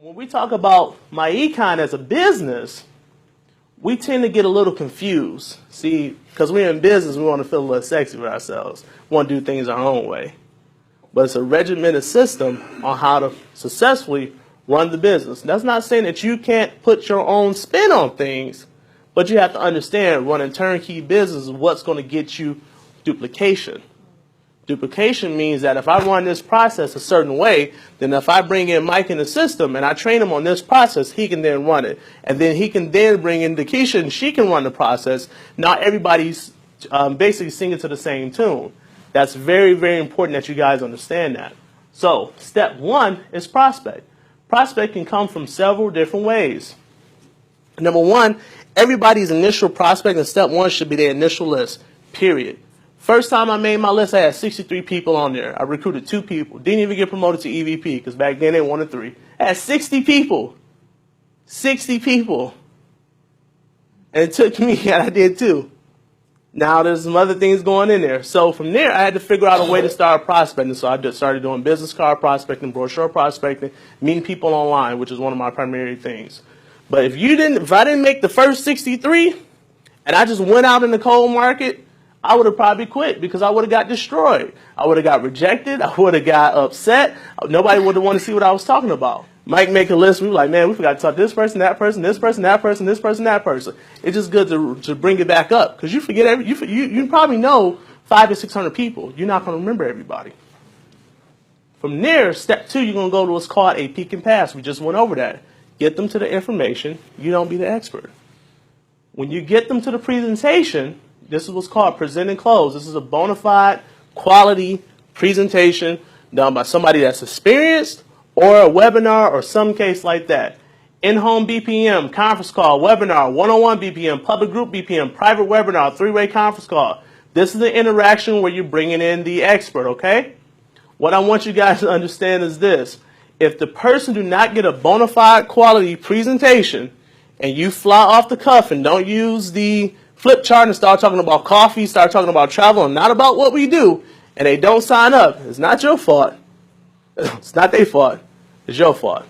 When we talk about MyEcon as a business, we tend to get a little confused. See, because we're in business, we want to feel a little sexy for ourselves. We want to do things our own way. But it's a regimented system on how to successfully run the business. That's not saying that you can't put your own spin on things, but you have to understand running turnkey business is what's going to get you duplication. Duplication means that if I run this process a certain way, then if I bring in Mike in the system and I train him on this process, he can then run it. And then he can then bring in Keisha and she can run the process. Not everybody's basically singing to the same tune. That's very, very important that you guys understand that. So step one is prospect. Prospect can come from several different ways. Number one, everybody's initial prospect in step one should be their initial list, period. First time I made my list, I had 63 people on there. I recruited 2 people. Didn't even get promoted to EVP because back then they wanted 3. I had 60 people. 60 people. And it took me, and I did too. Now there's some other things going in there. So from there, I had to figure out a way to start prospecting. So I just started doing business card prospecting, brochure prospecting, meeting people online, which is one of my primary things. But if I didn't make the first 63, and I just went out in the cold market, I would have probably quit because I would have got destroyed. I would have got rejected. I would have got upset. Nobody would have wanted to see what I was talking about. Mike make a list. We were like, man, we forgot to talk to this person, that person, this person, that person, this person, that person. It's just good to bring it back up because you forget you probably know 500 to 600 people. You're not going to remember everybody. From there, step 2, you're going to go to what's called a peek and pass. We just went over that. Get them to the information. You don't be the expert. When you get them to the presentation, this is what's called present and close. This is a bona fide quality presentation done by somebody that's experienced or a webinar or some case like that. In-home BPM, conference call, webinar, one-on-one BPM, public group BPM, private webinar, 3-way conference call. This is the interaction where you're bringing in the expert, okay? What I want you guys to understand is this. If the person do not get a bona fide quality presentation and you fly off the cuff and don't use the flip chart and start talking about coffee, start talking about travel, and not about what we do, and they don't sign up, it's not your fault. It's not their fault. It's your fault.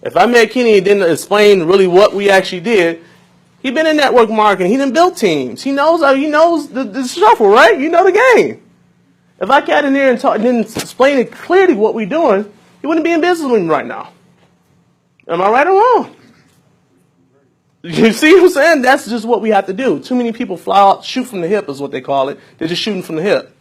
If I met Kenny and didn't explain really what we actually did, he been in network marketing. He done built teams. He knows the shuffle, right? You know the game. If I got in there and didn't explain it clearly what we're doing, he wouldn't be in business with me right now. Am I right or wrong? You see what I'm saying? That's just what we have to do. Too many people fly out, shoot from the hip is what they call it. They're just shooting from the hip.